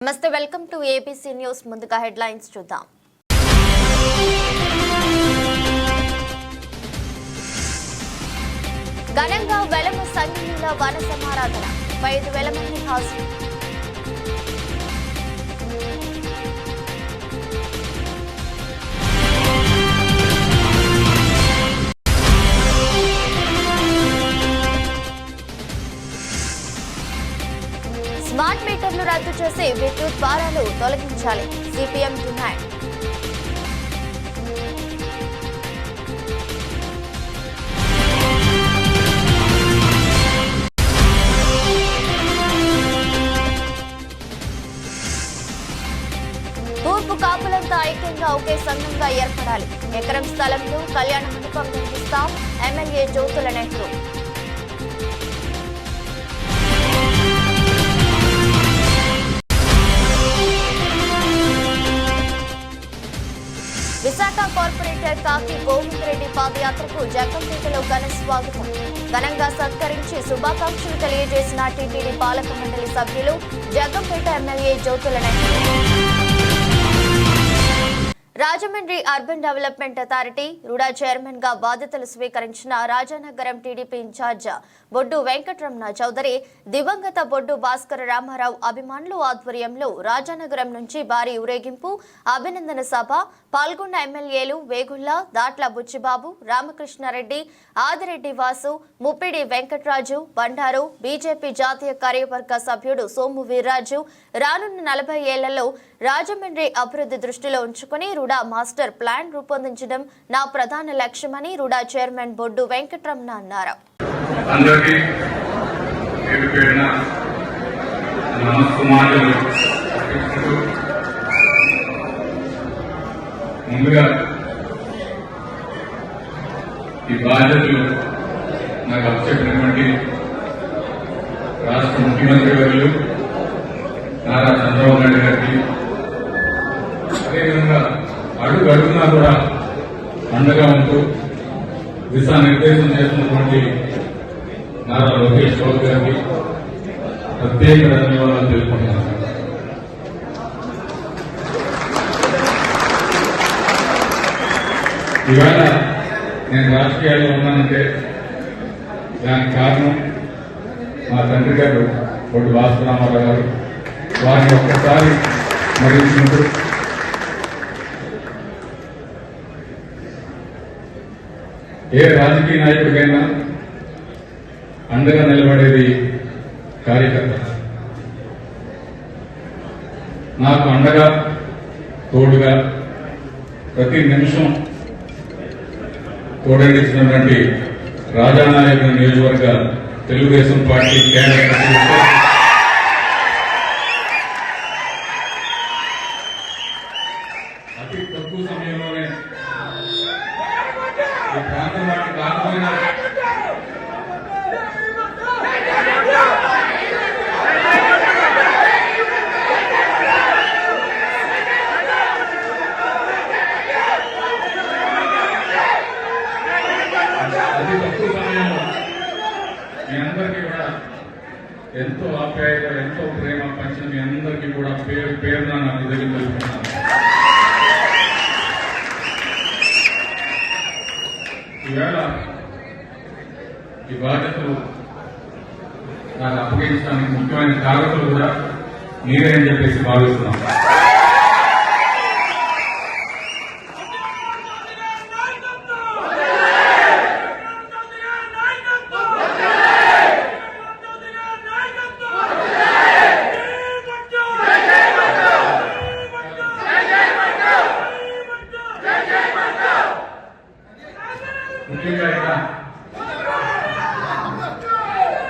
నమస్తే, welcome to ABC news. ముందుగా headlines చూద్దాం. ఘనంగా వెలమ సంగీల వన సమారాధన 5,000 మంది హాజరు. స్మార్ట్ మీటర్లు రద్దు చేసి విద్యుత్ భారాలు తొలగించాలి, సిపిఎం డిమాండ్. తూర్పు కాపులంతా ఐక్యంగా ఒకే సంఘంగా ఏర్పడాలి, ఎకరం స్థలంలో కళ్యాణ మండపం నిర్మిస్తాం, ఎమ్మెల్యే జ్యోతుల నెహ్రూ. విశాఖ కార్పొరేటర్ కాకి గోవిందరెడ్డి పాదయాత్రకు జగ్గంపేటలో ఘన స్వాగతం. ఘనంగా సత్కరించి శుభాకాంక్షలు తెలియజేసిన టీటీడీ పాలక మండలి సభ్యులు, Jaggampeta MLA Jyothula Nehru. Rajahmundry urban development authority RUDA chairman గా బాధ్యతలు స్వీకరించిన రాజానగరం టీడీపీ ఇన్ఛార్జ్ బొడ్డు వెంకటరమణ చౌదరి, దివంగత బొడ్డు భాస్కర రామారావు అభిమానులు ఆధ్వర్యంలో రాజానగరం నుంచి భారీ ఊరేగింపు, అభినందన సభ. పాల్గొన్న ఎమ్మెల్యేలు వేగుళ్ల, దాట్ల బుచ్చిబాబు, రామకృష్ణారెడ్డి, ఆదిరెడ్డి వాసు, ముప్పిడి వెంకటరాజు, బండారు, బీజేపీ జాతీయ కార్యవర్గ సభ్యుడు సోము వీర్రాజు. రానున్న 40 ఏళ్లలో రాజమండ్రి అభివృద్ధి దృష్టిలో ఉంచుకుని రుడా మాస్టర్ ప్లాన్ రూపొందించడం నా ప్రధాన లక్ష్యమని రుడా చైర్మన్ బొడ్డు వెంకటరమణ అన్నారు. ముందుగా ఈ బాధ్యతలు నాకు అప్పచెప్పినటువంటి రాష్ట్ర ముఖ్యమంత్రి వర్యులు నారా చంద్రబాబు నాయుడు గారికి, అదేవిధంగా అడుగు అడుగునా కూడా అండగా ఉంటూ దిశానిర్దేశం చేస్తున్నటువంటి నారా లోకేష్ బాబు గారికి ప్రత్యేక ధన్యవాదాలు తెలుపుకుంటున్నాను. ఇవాళ నేను రాజకీయాల్లో ఉన్నానంటే దానికి కారణం మా తండ్రి గారు బొడ్డు భాస్కర రామారావు గారు. వారిని ఒక్కసారి స్మరించుకుంటూ ఏ రాజకీయ నాయకుడికైనా అండగా నిలబడేది కార్యకర్త. నాకు అండగా తోడుగా ప్రతి నిమిషం తోడేడిచ్చినటువంటి రాజానాయకుల నియోజకవర్గ తెలుగుదేశం పార్టీ కేంద్ర అతి తక్కువ సమయంలోనే ఈ ప్రాంతం వాటి కాకపోయినా అతి తక్కువ సమయంలో మీ అందరికీ కూడా ఎంతో ఆప్యాయత, ఎంతో ప్రేమ పంచిన మీ అందరికీ కూడా పేరున నాకు దగ్గర తెలుపుతున్నాను. ఈవేళ ఈ బాధ్యతలు నాకు అప్పగించడానికి ముఖ్యమైన కారకులు కూడా మీరే అని చెప్పేసి భావిస్తున్నాం. ముఖ్యంగా ఇక్కడ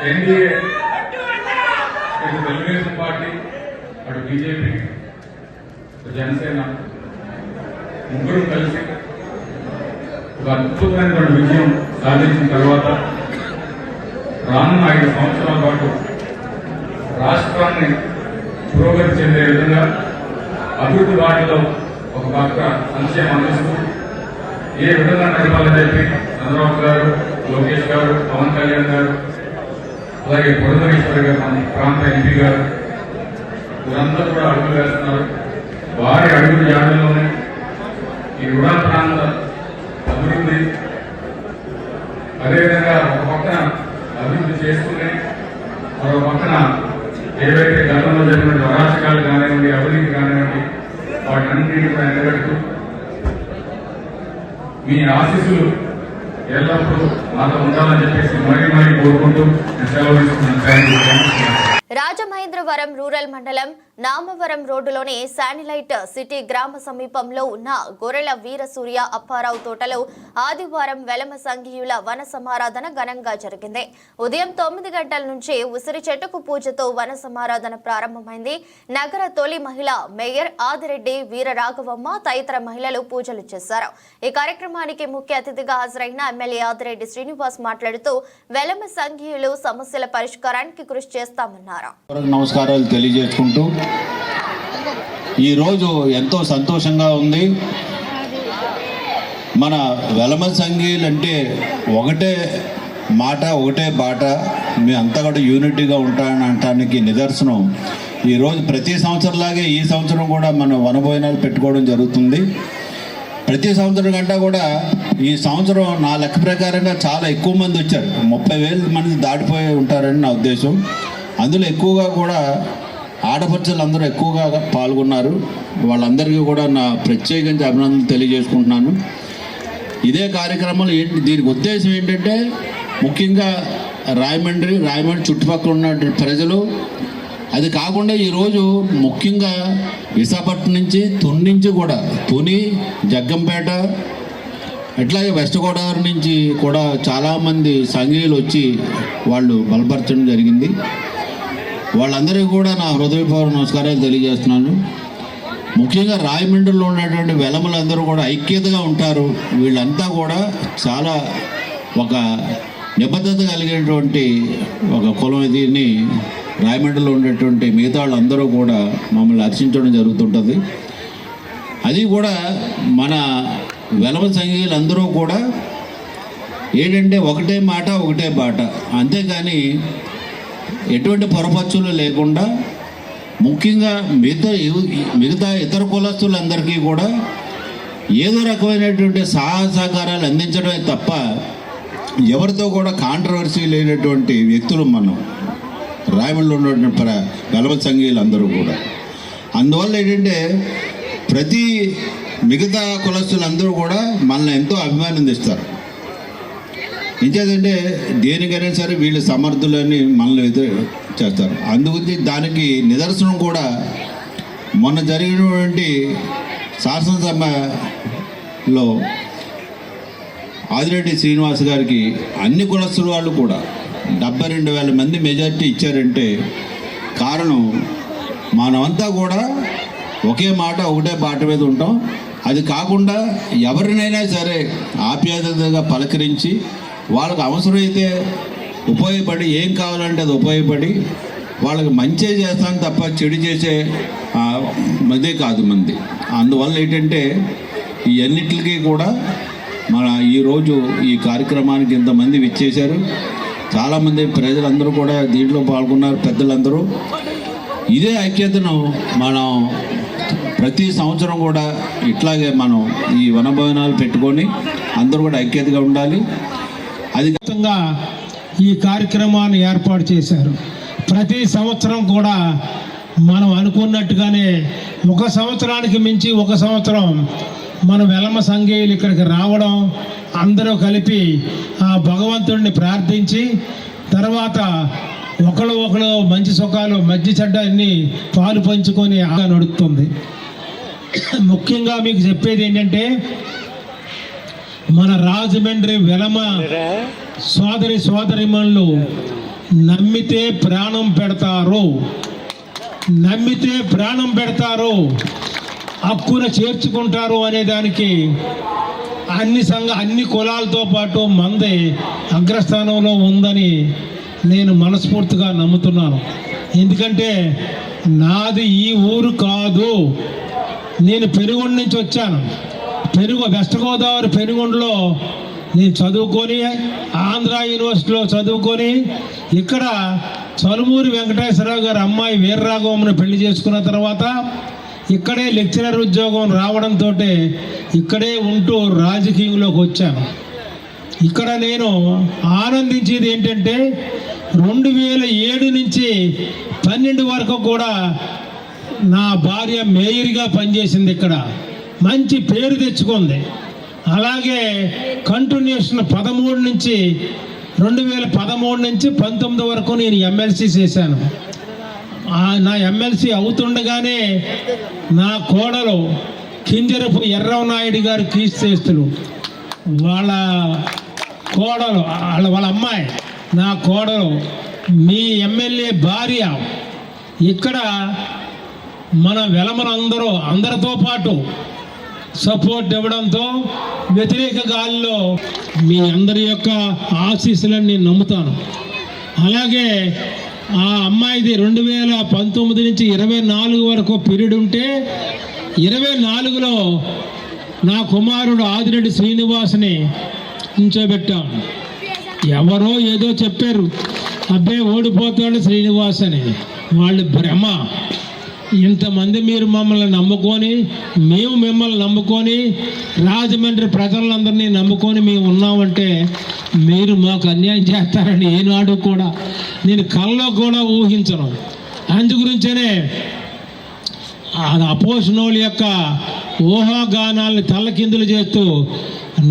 ఎన్డీఏ, ఇటు తెలుగుదేశం పార్టీ, అటు బీజేపీ, జనసేన ముగ్గురు కలిసి ఒక అద్భుతమైనటువంటి విజయం సాధించిన తర్వాత రానున్న 5 సంవత్సరాల పాటు రాష్ట్రాన్ని పురోగతి చెందే విధంగా అభివృద్ధి వాటిలో ఒక పక్క సంక్షేమం అందిస్తూ ఏ విధంగా నడపాలని చెప్పి చంద్రబాబు గారు, లోకేష్ గారు, పవన్ కళ్యాణ్ గారు, అలాగే పురంధరేశ్వరి గారు, మన ప్రాంత ఎంపీ గారు, వీరందరూ కూడా అడుగులు వేస్తున్నారు. వారి అడుగుల జాడల్లోనే ఈ రుడా ప్రాంత అభివృద్ధి, అదేవిధంగా ఒక పక్కన అభివృద్ధి చేస్తూనే మరో పక్కన ఏవైతే గతంలో జరిగిన అరాచకాలు కానివ్వండి, అవినీతి కానివ్వండి, వాటన్నింటినీ కూడా ఎండగడుతూ మీ ఆశీస్సులు ఎల్లప్పుడూ మాతో ఉండాలని చెప్పేసి మరీ కోరుకుంటూ నేను సెలవు తీసుకున్నాను. Thank you. రాజమహేంద్రవరం రూరల్ మండలం నామవరం రోడ్డులోని శాటిలైట్ సిటీ గ్రామ సమీపంలో ఉన్న గొర్రెల వీరసూర్య అప్పారావు తోటలో ఆదివారం వెలమ సంఘీయుల వన సమారాధన ఘనంగా జరిగింది. ఉదయం 9 గంటల నుంచి ఉసిరి చెట్టుకు పూజతో వన సమారాధన ప్రారంభమైంది. నగర తొలి మహిళ మేయర్ ఆదిరెడ్డి వీరరాఘవమ్మ తదితర మహిళలు పూజలు చేశారు. ఈ కార్యక్రమానికి ముఖ్య అతిథిగా హాజరైన ఎమ్మెల్యే ఆదిరెడ్డి శ్రీనివాస్ మాట్లాడుతూ వెలమ సంఘీయులు సమస్యల పరిష్కారానికి కృషి చేస్తామన్నారు. నమస్కారాలు తెలియజేసుకుంటూ ఈరోజు ఎంతో సంతోషంగా ఉంది. మన వెలమ సంఘీయులు అంటే ఒకటే మాట ఒకటే బాట, మీ అంతా కూడా యూనిటీగా ఉంటానటానికి నిదర్శనం. ఈరోజు ప్రతి సంవత్సరంలాగే ఈ సంవత్సరం కూడా మనం వనభోజనాలు పెట్టుకోవడం జరుగుతుంది. ప్రతి సంవత్సరం కంటే కూడా ఈ సంవత్సరం నా లెక్క ప్రకారంగా చాలా ఎక్కువ మంది వచ్చారు. 30,000 మంది దాటిపోయి ఉంటారని నా ఉద్దేశం. అందులో ఎక్కువగా కూడా ఆడపడుచులు అందరూ ఎక్కువగా పాల్గొన్నారు. వాళ్ళందరికీ కూడా నా ప్రత్యేకించి అభినందనలు తెలియజేసుకుంటున్నాను. ఇదే కార్యక్రమంలో దీనికి ఉద్దేశం ఏంటంటే ముఖ్యంగా రాయమండ్రి చుట్టుపక్కల ఉన్న ప్రజలు, అది కాకుండా ఈరోజు ముఖ్యంగా విశాఖపట్నం నుంచి తుని జగ్గంపేట ఇట్లాగే వెస్ట్ గోదావరి నుంచి కూడా చాలామంది సంఘీయులు వచ్చి వాళ్ళు బలపరచడం జరిగింది. వాళ్ళందరికీ కూడా నా హృదయపూర్వక నమస్కారాలు తెలియజేస్తున్నాను. ముఖ్యంగా రాయమండ్రిలో ఉన్నటువంటి వెలమలందరూ కూడా ఐక్యతగా ఉంటారు. వీళ్ళంతా కూడా చాలా ఒక నిబద్ధత కలిగినటువంటి ఒక కులం. దీన్ని రాయమండ్రిలో ఉండేటువంటి మిగతా వాళ్ళందరూ కూడా మమ్మల్ని హర్షించడం జరుగుతుంటుంది. అది కూడా మన వెలమ సంఘీయులందరూ కూడా ఏంటంటే ఒకటే మాట ఒకటే బాట, అంతేకాని ఎటువంటి పొరపచ్చులు లేకుండా ముఖ్యంగా మిగతా ఇతర కులస్తులందరికీ కూడా ఏదో రకమైనటువంటి సహకారాలు అందించడమే తప్ప ఎవరితో కూడా కాంట్రవర్సీ లేనటువంటి వ్యక్తులు మనం రాయమండ్రిలో ఉన్నటువంటి వెలమ సంఘీయులందరూ కూడా. అందువల్ల ఏంటంటే ప్రతి మిగతా కులస్తులందరూ కూడా మనల్ని ఎంతో అభిమానిస్తారు. ఇంకేదంటే దేనికైనా సరే వీళ్ళు సమర్థులని మనల్ని చేస్తారు. అందుగురించి దానికి నిదర్శనం కూడా మొన్న జరిగినటువంటి శాసనసభలో ఆదిరెడ్డి శ్రీనివాస్ గారికి అన్ని కులస్తుల వాళ్ళు కూడా 72,000 మంది మెజార్టీ ఇచ్చారంటే కారణం మనమంతా కూడా ఒకే మాట ఒకటే బాట మీద ఉంటాం. అది కాకుండా ఎవరినైనా సరే ఆప్యాయతగా పలకరించి వాళ్ళకు అవసరమైతే ఉపయోగపడి ఏం కావాలంటే అది ఉపయోగపడి వాళ్ళకి మంచి చేస్తాను తప్ప చెడు చేసే మదే కాదు మంది. అందువల్ల ఏంటంటే ఈ అన్నిటికీ కూడా మన ఈరోజు ఈ కార్యక్రమానికి ఇంతమంది విచ్చేశారు. చాలామంది ప్రజలందరూ కూడా దీంట్లో పాల్గొన్నారు. పెద్దలందరూ ఇదే ఐక్యతను మనం ప్రతి సంవత్సరం కూడా ఇట్లాగే మనం ఈ వనభవనాలు పెట్టుకొని అందరూ కూడా ఐక్యతగా ఉండాలి. అది ఈ కార్యక్రమాన్ని ఏర్పాటు చేశారు. ప్రతి సంవత్సరం కూడా మనం అనుకున్నట్టుగానే ఒక సంవత్సరానికి మించి ఒక సంవత్సరం మన వెలమ సంఘీయులు ఇక్కడికి రావడం, అందరూ కలిపి ఆ భగవంతుడిని ప్రార్థించి తర్వాత ఒకళ్ళు మంచి సుఖాలు మధ్య చెడ్డ అన్ని పాలు పంచుకొని నడుస్తుంది. ముఖ్యంగా మీకు చెప్పేది ఏంటంటే మన రాజమండ్రి వెలమ సోదరిమణులు నమ్మితే ప్రాణం పెడతారు, హక్కున చేర్చుకుంటారు అనే దానికి అన్ని కులాలతో పాటు మంది అగ్రస్థానంలో ఉందని నేను మనస్ఫూర్తిగా నమ్ముతున్నాను. ఎందుకంటే నాది ఈ ఊరు కాదు, నేను పెనుగొండ నుంచి వచ్చాను. వెస్ట్ గోదావరి పెనుగొండలో నేను చదువుకొని ఆంధ్ర యూనివర్సిటీలో చదువుకొని ఇక్కడ చలుమూరి వెంకటేశ్వరరావు గారి అమ్మాయి వీర్రాఘవమ్మను పెళ్లి చేసుకున్న తర్వాత ఇక్కడే లెక్చరర్ ఉద్యోగం రావడంతో ఇక్కడే ఉంటూ రాజకీయంలోకి వచ్చాను. ఇక్కడ నేను ఆనందించేది ఏంటంటే 2007 నుంచి 12 వరకు కూడా నా భార్య మేయర్గా పనిచేసింది. ఇక్కడ మంచి పేరు తెచ్చుకుంది. అలాగే కంటిన్యూషన్ 13 నుంచి 2013 నుంచి 19 వరకు నేను ఎమ్మెల్సీ చేశాను. నా ఎమ్మెల్సీ అవుతుండగానే నా కోడలు కింజరపు ఎర్రవనాయుడు గారు కీర్తిస్తులు వాళ్ళ కోడలు వాళ్ళ అమ్మాయి నా కోడలు మీ ఎమ్మెల్యే భార్య ఇక్కడ మన వెలమలందరూ అందరితో పాటు సపోర్ట్ ఇవ్వడంతో వ్యతిరేక గాలిలో మీ అందరి యొక్క ఆశీస్సులను నేను నమ్ముతాను. అలాగే ఆ అమ్మాయిది 2019 నుంచి 24 వరకు పీరియడ్ ఉంటే 24లో నా కుమారుడు ఆదిరెడ్డి శ్రీనివాస్ని ఉంచోబెట్టాం. ఎవరో ఏదో చెప్పారు, అబ్బాయి ఓడిపోతాడు శ్రీనివాస్ అని. వాళ్ళు భ్రమ. ఇంతమంది మీరు మమ్మల్ని నమ్ముకొని, మేము మిమ్మల్ని నమ్ముకొని, రాజమండ్రి ప్రజలందరినీ నమ్ముకొని మేము ఉన్నామంటే మీరు మాకు అన్యాయం చేస్తారని ఏనాడు కూడా నేను కల్లో కూడా ఊహించను. అందుగురించనే అపోజిషన్ యొక్క ఊహాగానాల్ని తల్లకిందులు చేస్తూ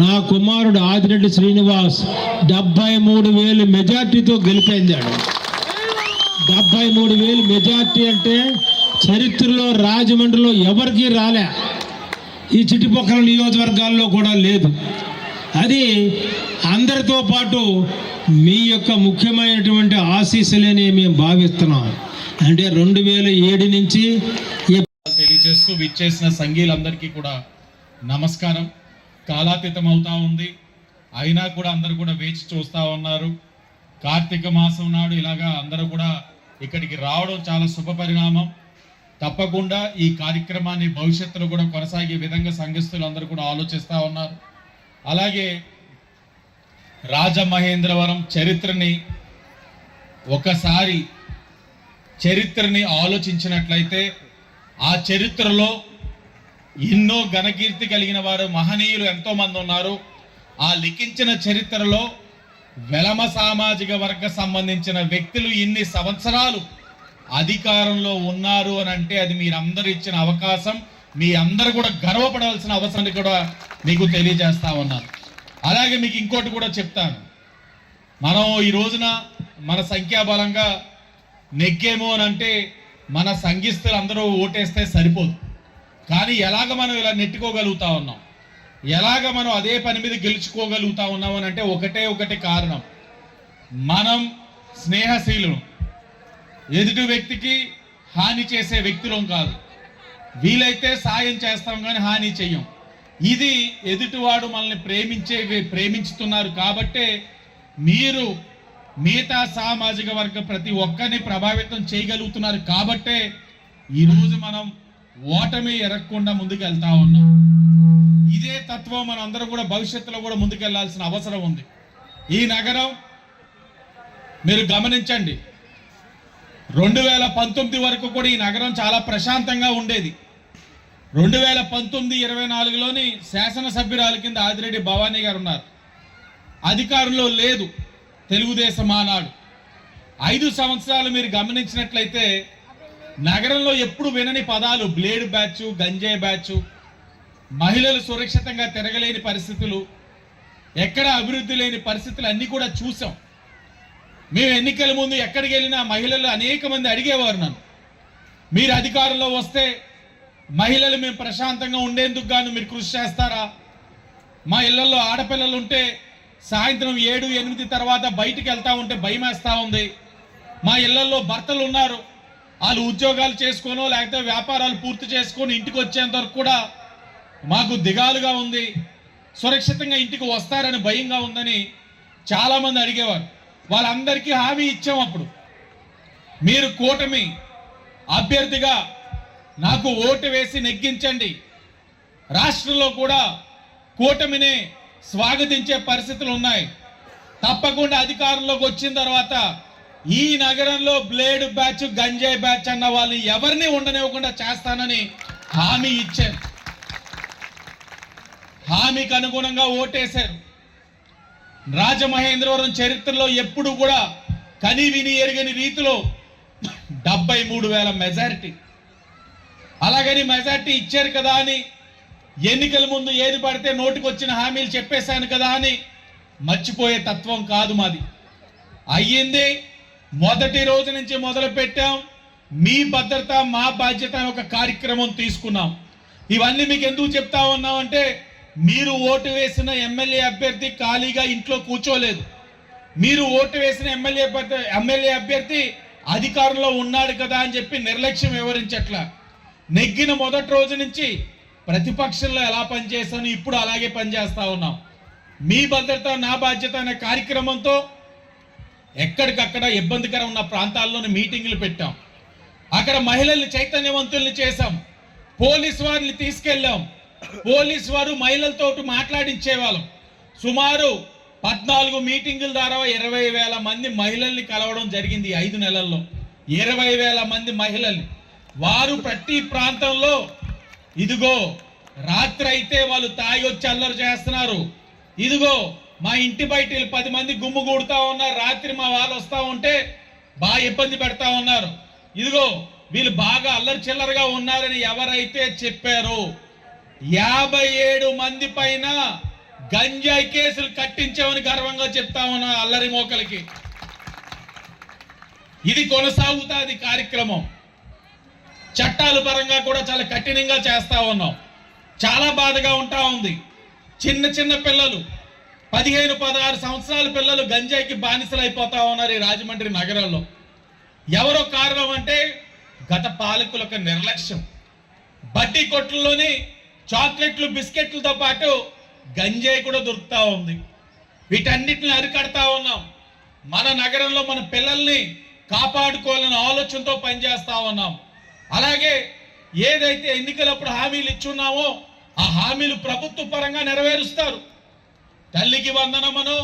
నా కుమారుడు ఆదిరెడ్డి శ్రీనివాస్ 73,000 మెజార్టీతో గెలిపొందాడు. 73,000 మెజార్టీ అంటే చరిత్రలో రాజమండ్రిలో ఎవరికీ రాలే, ఈ చుట్టుపక్కల నియోజకవర్గాల్లో కూడా లేదు. అది అందరితో పాటు మీ యొక్క ముఖ్యమైనటువంటి ఆశీస్సులని మేము భావిస్తున్నాం. అంటే 2007 నుంచి తెలియజేస్తూ విచ్చేసిన సంఘీయులందరికీ కూడా నమస్కారం. కాలాతీతం అవుతా ఉంది, అయినా కూడా అందరూ కూడా వేచి చూస్తూ ఉన్నారు. కార్తీక మాసం నాడు ఇలాగా అందరూ కూడా ఇక్కడికి రావడం చాలా శుభ పరిణామం. తప్పకుండా ఈ కార్యక్రమాన్ని భవిష్యత్తులో కూడా కొనసాగే విధంగా సంఘస్థులు అందరూ కూడా ఆలోచిస్తూ ఉన్నారు. అలాగే రాజమహేంద్రవరం చరిత్రని ఆలోచించినట్లయితే ఆ చరిత్రలో ఎన్నో ఘనకీర్తి కలిగిన వారు మహనీయులు ఎంతోమంది ఉన్నారు. ఆ లిఖించిన చరిత్రలో వెలమ సామాజిక వర్గ సంబంధించిన వ్యక్తులు ఇన్ని సంవత్సరాలు అధికారంలో ఉన్నారు అని అంటే అది మీరందరూ ఇచ్చిన అవకాశం. మీ అందరూ కూడా గర్వపడవలసిన అవసరాన్ని కూడా మీకు తెలియజేస్తా ఉన్నాను. అలాగే మీకు ఇంకోటి కూడా చెప్తాను. మనం ఈ రోజున మన సంఖ్యాబలంగా నెగ్గేమో అని అంటే మన సంఘిస్తులు అందరూ ఓటేస్తే సరిపోదు. కానీ ఎలాగ మనం ఇలా నెట్టుకోగలుగుతా ఉన్నాం, ఎలాగ మనం అదే పని మీద గెలుచుకోగలుగుతా ఉన్నాం అని అంటే ఒకటే కారణం, మనం స్నేహశీలం, ఎదుటి వ్యక్తికి హాని చేసే వ్యక్తులం కాదు. వీలైతే సాయం చేస్తాం కానీ హాని చెయ్యం. ఇది ఎదుటివాడు మనల్ని ప్రేమించుతున్నారు కాబట్టే మీరు మిగతా సామాజిక వర్గ ప్రతి ఒక్కరిని ప్రభావితం చేయగలుగుతున్నారు కాబట్టే ఈరోజు మనం ఓటమి ఎరగకుండా ముందుకెళ్తా ఉన్నాం. ఇదే తత్వం మనం అందరం కూడా భవిష్యత్తులో కూడా ముందుకెళ్లాల్సిన అవసరం ఉంది. ఈ నగరం మీరు గమనించండి, 2019 వరకు కూడా ఈ నగరం చాలా ప్రశాంతంగా ఉండేది. 2019-24లోని శాసనసభ్యురాలు కింద ఆదిరెడ్డి భవానీ గారు ఉన్నారు. అధికారంలో లేదు తెలుగుదేశం ఆనాడు. 5 సంవత్సరాలు మీరు గమనించినట్లయితే నగరంలో ఎప్పుడు వినని పదాలు బ్లేడ్ బ్యాచ్, గంజాయి బ్యాచ్, మహిళలు సురక్షితంగా తిరగలేని పరిస్థితులు, ఎక్కడ అభివృద్ధి లేని పరిస్థితులు అన్నీ కూడా చూసాం. మేము ఎన్నికల ముందు ఎక్కడికి వెళ్ళినా మహిళలు అనేక మంది అడిగేవారు నన్ను, మీరు అధికారంలో వస్తే మహిళలు మేము ప్రశాంతంగా ఉండేందుకు గాను మీరు కృషి చేస్తారా? మా ఇళ్లలో ఆడపిల్లలు ఉంటే సాయంత్రం 7-8 తర్వాత బయటికి వెళ్తా ఉంటే భయం వేస్తూ ఉంది. మా ఇళ్లలో భర్తలు ఉన్నారు, వాళ్ళు ఉద్యోగాలు చేసుకోనో లేకపోతే వ్యాపారాలు పూర్తి చేసుకొని ఇంటికి వచ్చేంత వరకు కూడా మాకు దిగాలుగా ఉంది, సురక్షితంగా ఇంటికి వస్తారని భయంగా ఉందని చాలామంది అడిగేవారు. వాళ్ళందరికీ హామీ ఇచ్చాం. అప్పుడు మీరు కూటమి అభ్యర్థిగా నాకు ఓటు వేసి నెగ్గించండి, రాష్ట్రంలో కూడా కూటమిని స్వాగతించే పరిస్థితులు ఉన్నాయి, తప్పకుండా అధికారంలోకి వచ్చిన తర్వాత ఈ నగరంలో బ్లేడ్ బ్యాచ్, గంజాయి బ్యాచ్ అన్న వాళ్ళు ఎవరిని ఉండనివ్వకుండా చేస్తానని హామీ ఇచ్చారు. హామీకి అనుగుణంగా ఓటేశారు. రాజమహేంద్రవరం చరిత్రలో ఎప్పుడు కూడా కని విని ఎరుగని రీతిలో 73,000 మెజారిటీ. అలాగని మెజారిటీ ఇచ్చారు కదా అని ఎన్నికల ముందు ఏది పడితే నోటికి వచ్చిన హామీలు చెప్పేశాను కదా అని మర్చిపోయే తత్వం కాదు మాది. అయ్యింది. మొదటి రోజు నుంచి మొదలు పెట్టాం. మీ భద్రత మా బాధ్యత అని ఒక కార్యక్రమం తీసుకున్నాం. ఇవన్నీ మీకు ఎందుకు చెప్తా ఉన్నామంటే, మీరు ఓటు వేసిన ఎమ్మెల్యే అభ్యర్థి ఖాళీగా ఇంట్లో కూర్చోలేదు. మీరు ఓటు వేసిన ఎమ్మెల్యే అభ్యర్థి అధికారంలో ఉన్నాడు కదా అని చెప్పి నిర్లక్ష్యం వివరించట్లా. నెగ్గిన మొదటి రోజు నుంచి ప్రతిపక్షంలో ఎలా పనిచేస్తాను ఇప్పుడు అలాగే పనిచేస్తా ఉన్నాం. మీ భద్రత నా బాధ్యత అనే కార్యక్రమంతో ఎక్కడికక్కడ ఇబ్బందికరం ఉన్న ప్రాంతాల్లోని మీటింగులు పెట్టాం. అక్కడ మహిళల్ని చైతన్యవంతుల్ని చేశాం. పోలీసు వారిని తీసుకెళ్ళాం. పోలీసు వారు మహిళలతో మాట్లాడించేవాళ్ళం. సుమారు 14 మీటింగుల ద్వారా 20,000 మంది మహిళల్ని కలవడం జరిగింది. 5 నెలల్లో 20,000 మంది మహిళల్ని. వారు ప్రతి ప్రాంతంలో ఇదిగో రాత్రి అయితే వాళ్ళు తాగి వచ్చి అల్లరి చేస్తున్నారు, ఇదిగో మా ఇంటి బయట 10 మంది గుమ్ము కూడుతా ఉన్నారు, రాత్రి మా వాళ్ళు వస్తూ ఉంటే బాగా ఇబ్బంది పెడతా ఉన్నారు, ఇదిగో వీళ్ళు బాగా అల్లరి చిల్లరగా ఉన్నారని ఎవరైతే చెప్పారో 57 మంది పైన గంజాయి కేసులు కట్టించామని గర్వంగా చెప్తా ఉన్నా అల్లరి మోకలకి. ఇది కొనసాగుతుంది కార్యక్రమం. చట్టాల పరంగా కూడా చాలా కఠినంగా చేస్తా ఉన్నాం. చాలా బాధగా ఉంటా ఉంది. చిన్న చిన్న పిల్లలు 15-16 సంవత్సరాల పిల్లలు గంజాయికి బానిసలు అయిపోతా ఉన్నారు ఈ రాజమండ్రి నగరంలో. ఎవరో కారణం అంటే గత పాలకులకు నిర్లక్ష్యం. బడ్డీ కొట్లలోని చాక్లెట్లు బిస్కెట్లతో పాటు గంజాయి కూడా దొరుకుతా ఉంది. వీటన్నిటిని అరికడతా ఉన్నాం. మన నగరంలో మన పిల్లల్ని కాపాడుకోవాలనే ఆలోచనతో పనిచేస్తా ఉన్నాం. అలాగే ఏదైతే ఎన్నికలప్పుడు హామీలు ఇచ్చున్నామో ఆ హామీలు ప్రభుత్వ పరంగా నెరవేరుస్తారు. తల్లికి వందనమనో,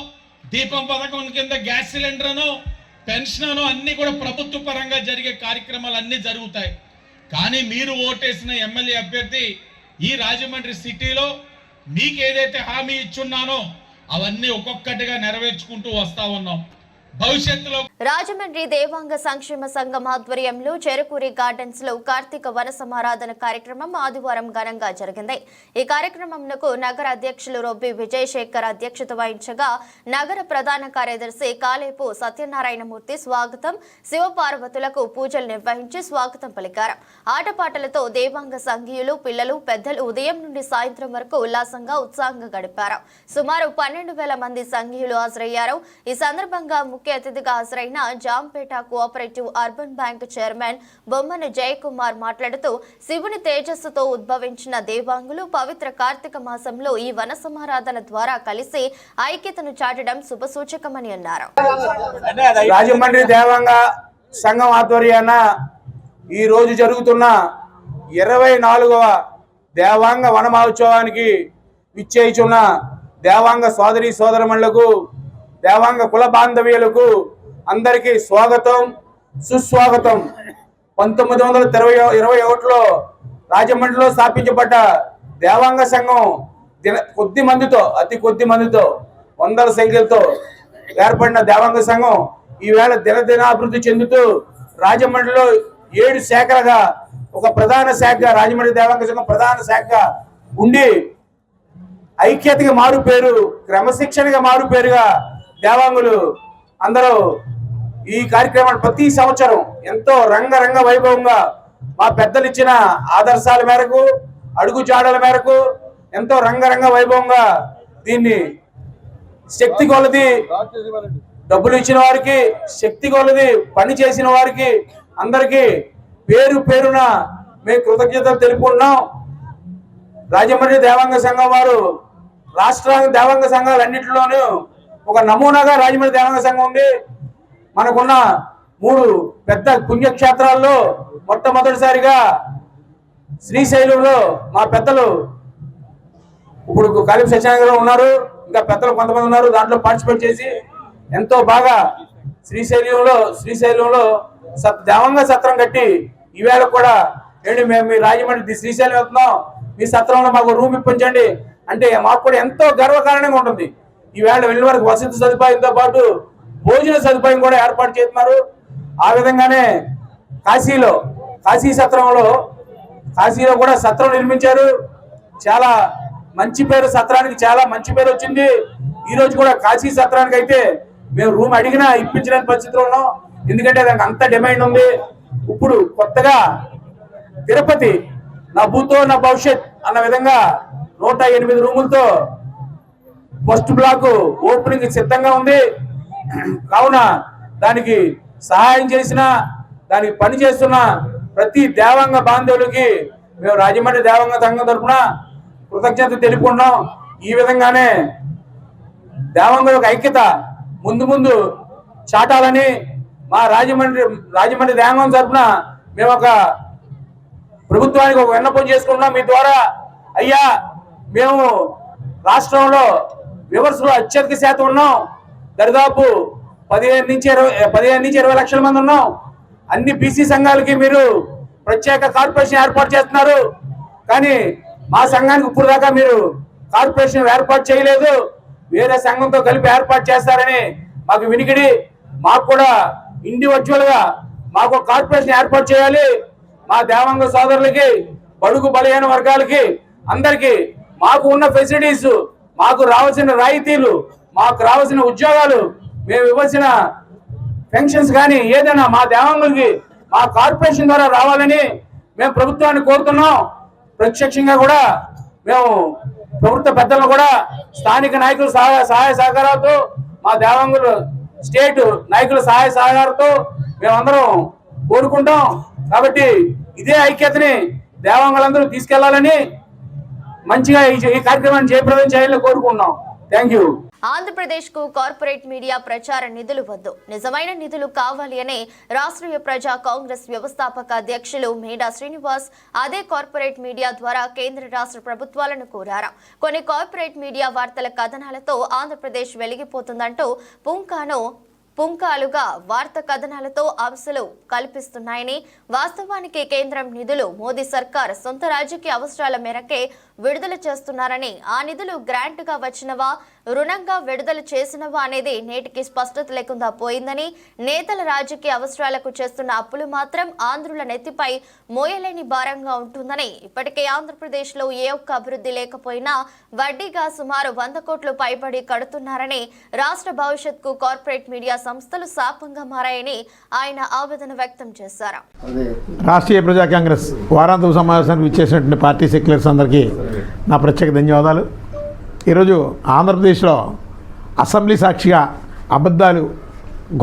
దీపం పథకం కింద గ్యాస్ సిలిండర్ అనో, పెన్షన్ అనో అన్ని కూడా ప్రభుత్వ పరంగా జరిగే కార్యక్రమాలు అన్నీ జరుగుతాయి. కానీ మీరు ఓటేసిన ఎమ్మెల్యే అభ్యర్థి ఈ రాజమండ్రి సిటీలో మీకు ఏదైతే హామీ ఇచ్చున్నానో అవన్నీ ఒక్కొక్కటిగా నెరవేర్చుకుంటూ వస్తా ఉన్నాం. భవిష్యత్తులో రాజమండ్రి దేవాంగ సంక్షేమ సంఘం ఆధ్వర్యంలో చెరుకూరి గార్డెన్స్ లో కార్తీక వన సమారాధన కార్యక్రమం ఆదివారం ఘనంగా జరిగింది. ఈ కార్యక్రమంకు నగర అధ్యక్షులు రొబ్బి విజయశేఖర్ అధ్యక్షత వహించగా నగర ప్రధాన కార్యదర్శి కాలేపు సత్యనారాయణమూర్తి స్వాగతం, శివపార్వతులకు పూజలు నిర్వహించి స్వాగతం పలికారు. ఆటపాటలతో దేవాంగ సంఘీయులు, పిల్లలు, పెద్దలు ఉదయం నుండి సాయంత్రం వరకు ఉల్లాసంగా ఉత్సాహంగా గడిపారు. సుమారు 12,000 మంది సంఘీయులు హాజరయ్యారు. ఈ సందర్భంగా ముఖ్య అతిథిగా హాజరైన Jampeta cooperative urban bank chairman Bommana Jayakumar మాట్లాడుతూ, శివుని తేజస్సుతో ఉద్భవించిన దేవాంగులు పవిత్ర కార్తీక మాసంలో ఈ వన సమారాధన ద్వారా కలిసి ఐక్యతను చాటడం శుభసూచకమని అన్నారు. రాజమండ్రి దేవాంగ సంఘం ఆధ్వర్యాన ఈ రోజు జరుగుతున్న 24వ దేవాంగ వన మహోత్సవానికి విచ్చేయుచున్న దేవాంగ సోదరి సోదరమణులకు, దేవాంగ కుల బాంధవ్యులకు అందరికీ స్వాగతం, సుస్వాగతం. 1921లో రాజమండ్రిలో స్థాపించబడ్డ దేవాంగ సంఘం అతి కొద్ది మందితో వందల సంఖ్యలతో ఏర్పడిన దేవాంగ సంఘం ఈవేళ దినదినాభివృద్ధి చెందుతూ రాజమండ్రిలో 7 శాఖలుగా ఒక ప్రధాన శాఖగా రాజమండ్రి దేవాంగ సంఘం ప్రధాన శాఖగా ఉండి ఐక్యతగా మారు పేరు, క్రమశిక్షణగా మారు పేరుగా దేవాంగులు అందరూ ఈ కార్యక్రమాన్ని ప్రతి సంవత్సరం ఎంతో రంగరంగ వైభవంగా మా పెద్దలు ఇచ్చిన ఆదర్శాల మేరకు, అడుగుజాడల మేరకు ఎంతో రంగరంగ వైభవంగా దీన్ని శక్తి కొలది డబ్బులు ఇచ్చిన వారికి, శక్తి కొలది పని చేసిన వారికి అందరికీ పేరు పేరున మేము కృతజ్ఞతలు తెలుపుకుంటున్నాం. రాజమండ్రి దేవాంగ సంఘం వారు రాష్ట్రానికి దేవాంగ సంఘాలన్నింటిలోనూ ఒక నమూనాగా రాజమండ్రి దేవాంగ సంఘం ఉంది. మనకున్న 3 పెద్ద పుణ్యక్షేత్రాల్లో మొట్టమొదటిసారిగా శ్రీశైలంలో మా పెద్దలు ఇప్పుడు కాళీ సత్యనారాయణ ఉన్నారు, ఇంకా పెద్దలు కొంతమంది ఉన్నారు, దాంట్లో పార్టిసిపేట్ చేసి ఎంతో బాగా శ్రీశైలంలో దేవంగా సత్రం కట్టి ఈవేళ కూడా ఏంటి మేము మీ రాజమండ్రి శ్రీశైలం వెళ్తున్నాం, మీ సత్రంలో మాకు రూమ్ ఇప్పించండి అంటే మాకు కూడా ఎంతో గర్వకారణంగా ఉంటుంది. ఈవేళ వెళ్ళిన వరకు వసతి సదుపాయంతో పాటు భోజన సదుపాయం కూడా ఏర్పాటు చేస్తున్నారు. ఆ విధంగానే కాశీలో కూడా సత్రం నిర్మించారు. చాలా మంచి పేరు, సత్రానికి చాలా మంచి పేరు వచ్చింది. ఈ రోజు కూడా కాశీ సత్రానికి అయితే మేము రూమ్ అడిగినా ఇప్పించడానికి పరిస్థితిలో ఉన్నాం, ఎందుకంటే దానికి అంత డిమాండ్ ఉంది. ఇప్పుడు కొత్తగా తిరుపతి నా భూతో నా భవిష్యత్ అన్న విధంగా 108 రూములతో ఫస్ట్ బ్లాక్ ఓపెనింగ్ సిద్ధంగా ఉంది. కావున దానికి సహాయం చేసిన, దానికి పని చేస్తున్న ప్రతి దేవాంగ బాంధవులకి మేము రాజమండ్రి దేవాంగ సంఘం తరఫున కృతజ్ఞత తెలుపుకుంటున్నాం. ఈ విధంగానే దేవాంగుల యొక్క ఐక్యత ముందు చాటాలని మా రాజమండ్రి దేవాంగం తరఫున మేము ఒక ప్రభుత్వానికి ఒక విన్నపం చేసుకుంటున్నాం. మీ ద్వారా అయ్యా, మేము రాష్ట్రంలో వివర్స్లో అత్యధిక శాతం ఉన్నాం. దరిదాపు 15 నుంచి 20 లక్షల మంది ఉన్నాం. అన్ని బీసీ సంఘాలకి మీరు ప్రత్యేక కార్పొరేషన్ ఏర్పాటు చేస్తున్నారు, కానీ మా సంఘానికి ఇప్పుడు దాకా మీరు కార్పొరేషన్ ఏర్పాటు చేయలేదు. వేరే సంఘంతో కలిపి ఏర్పాటు చేస్తారని మాకు వినికిడి. మాకు కూడా ఇండివిజువల్ గా మాకు కార్పొరేషన్ ఏర్పాటు చేయాలి. మా దేవాంగ సోదరులకి, బడుగు బలహీన వర్గాలకి అందరికీ మాకు ఉన్న ఫెసిలిటీస్, మాకు రావాల్సిన రాయితీలు, మాకు రావాల్సిన ఉద్యోగాలు, మేము ఇవ్వాల్సిన పెన్షన్స్ కానీ ఏదైనా మా దేవాంగులకి మా కార్పొరేషన్ ద్వారా రావాలని మేము ప్రభుత్వాన్ని కోరుతున్నాం. ప్రత్యక్షంగా కూడా మేము ప్రభుత్వ పెద్దలను కూడా స్థానిక నాయకుల సహాయ సహకారాలతో, మా దేవాంగులు స్టేట్ నాయకుల సహాయ సహకారాలతో మేమందరం కోరుకుంటాం. కాబట్టి ఇదే ఐక్యతని దేవాంగులందరూ తీసుకెళ్లాలని, మంచిగా ఈ కార్యక్రమాన్ని జయప్రదం చేయాలని కోరుకుంటున్నాం. Thank you. ఆంధ్రప్రదేశ్ కు కార్పొరేట్ మీడియా ప్రచార నిధులు వద్దు, నిజమైన నిధులు కావాలి అని రాష్ట్రీయ ప్రజా కాంగ్రెస్ వ్యవస్థాపక అధ్యక్షులు మేడా శ్రీనివాస్ అదే కార్పొరేట్ మీడియా ద్వారా కేంద్ర రాష్ట్ర ప్రభుత్వాలను కోరారు. కొన్ని కార్పొరేట్ మీడియా వార్తల కథనాలతో ఆంధ్రప్రదేశ్ వెలిగిపోతుందంటూ పుంకాలుగా వార్తా కథనాలతో అంశాలు కల్పిస్తున్నాయని, వాస్తవానికి కేంద్రం నిధులు మోదీ సర్కార్ సొంత రాజకీయ అవసరాల మేరకే విడుదల చేస్తున్నారని, ఆ నిధులు గ్రాంట్ గా వచ్చినవా, రుణంగా విడుదల చేసినవా అనేది నేటికి స్పష్టత లేకుండా పోయిందని, నేతల రాజకీయ అవసరాలకు చేస్తున్న అప్పులు మాత్రం ఆంధ్రుల నెత్తిపై మోయలేని భారంగా ఉంటుందని, ఇప్పటికే ఆంధ్రప్రదేశ్ లో ఏ ఒక్క అభివృద్ధి లేకపోయినా వడ్డీగా సుమారు 100 కోట్లు పైబడి కడుతున్నారని, రాష్ట్ర భవిష్యత్కు కార్పొరేట్ మీడియా సంస్థలు శాపంగా మారాయని ఆయన ఆవేదన వ్యక్తం చేశారు. రాష్ట్రీయ ప్రజా కాంగ్రెస్ వారాంతపు సమావేశానికి విచ్చేసినటువంటి పార్టీ సెక్యులర్స్ అందరికీ నా ప్రత్యేక ధన్యవాదాలు. ఈరోజు ఆంధ్రప్రదేశ్లో అసెంబ్లీ సాక్షిగా అబద్ధాలు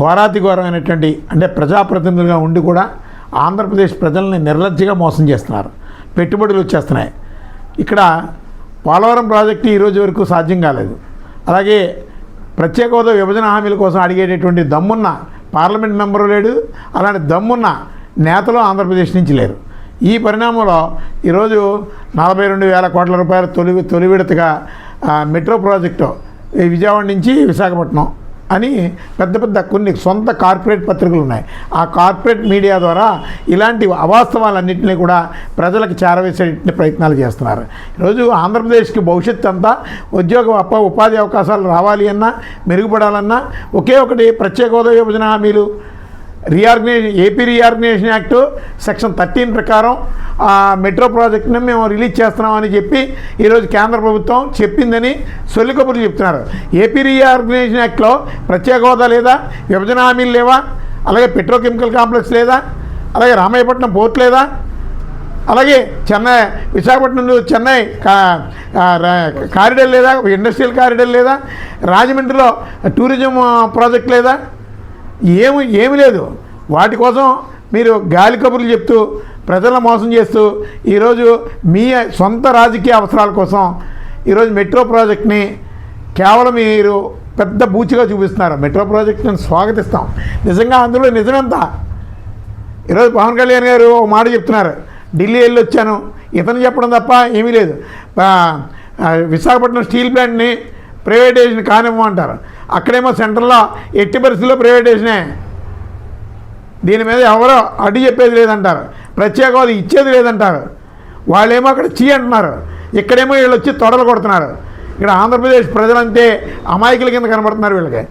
ఘోరాతి ఘోరమైనటువంటి, అంటే ప్రజాప్రతినిధులుగా ఉండి కూడా ఆంధ్రప్రదేశ్ ప్రజల్ని నిర్లజ్జగా మోసం చేస్తున్నారు. పెట్టుబడులు వచ్చేస్తున్నాయి. ఇక్కడ పోలవరం ప్రాజెక్టు ఈరోజు వరకు సాధ్యం కాలేదు. అలాగే ప్రత్యేక హోదా విభజన హామీల కోసం అడిగేటటువంటి దమ్మున్న పార్లమెంట్ మెంబరు లేడు, అలాంటి దమ్మున్న నేతలు ఆంధ్రప్రదేశ్ నుంచి లేరు. ఈ పరిణామంలో ఈరోజు 42,000 కోట్ల రూపాయల తొలి విడతగా మెట్రో ప్రాజెక్టు విజయవాడ నుంచి విశాఖపట్నం అని పెద్ద కొన్ని సొంత కార్పొరేట్ పత్రికలు ఉన్నాయి. ఆ కార్పొరేట్ మీడియా ద్వారా ఇలాంటి అవాస్తవాలన్నింటినీ కూడా ప్రజలకు చేరవేసే ప్రయత్నాలు చేస్తున్నారు. ఈరోజు ఆంధ్రప్రదేశ్కి భవిష్యత్తు అంతా ఉపాధి అవకాశాలు రావాలి అన్నా, మెరుగుపడాలన్నా ఒకే ఒకటి ప్రత్యేక హోదా విభజన హామీలు, ఏపీ రీఆర్గనైజేషన్ యాక్ట్ సెక్షన్ 13 ప్రకారం మెట్రో ప్రాజెక్టుని మేము రిలీజ్ చేస్తున్నామని చెప్పి ఈరోజు కేంద్ర ప్రభుత్వం చెప్పిందని సొల్లి కబుర్లు చెప్తున్నారు. ఏపీ రీఆర్గనైజేషన్ యాక్ట్లో ప్రత్యేక హోదా లేదా, విభజన హామీలు లేవా, అలాగే పెట్రోకెమికల్ కాంప్లెక్స్ లేదా, అలాగే రామాయపట్నం పోర్ట్ లేదా, అలాగే విశాఖపట్నం చెన్నై కారిడార్ లేదా, ఇండస్ట్రియల్ కారిడార్ లేదా, రాజమండ్రిలో టూరిజం ప్రాజెక్ట్ లేదా, ఏమి లేదు. వాటి కోసం మీరు గాలి కబుర్లు చెప్తూ ప్రజలను మోసం చేస్తూ ఈరోజు మీ సొంత రాజకీయ అవసరాల కోసం ఈరోజు మెట్రో ప్రాజెక్ట్ని కేవలం మీరు పెద్ద బూచిగా చూపిస్తున్నారు. మెట్రో ప్రాజెక్ట్ని స్వాగతిస్తాం, నిజంగా అందులో నిజమెంత. ఈరోజు పవన్ కళ్యాణ్ గారు ఒక మాట చెప్తున్నారు, ఢిల్లీ వెళ్ళి వచ్చాను, ఇతను చెప్పడం తప్ప ఏమీ లేదు. విశాఖపట్నం స్టీల్ ప్లాంట్ని ప్రైవేటైజేషన్ కానివ్వమంటారు. అక్కడేమో సెంట్రల్లో ఎట్టి పరిస్థితుల్లో ప్రైవేటేషనే. దీని మీద ఎవరో అడ్డు చెప్పేది లేదంటారు, ప్రత్యేక హోదా ఇచ్చేది లేదంటారు. వాళ్ళేమో అక్కడ చీ అంటున్నారు, ఇక్కడేమో వీళ్ళు వచ్చి తొడలు కొడుతున్నారు. ఇక్కడ ఆంధ్రప్రదేశ్ ప్రజలంతే అమాయకుల కింద కనబడుతున్నారు. వీళ్ళకి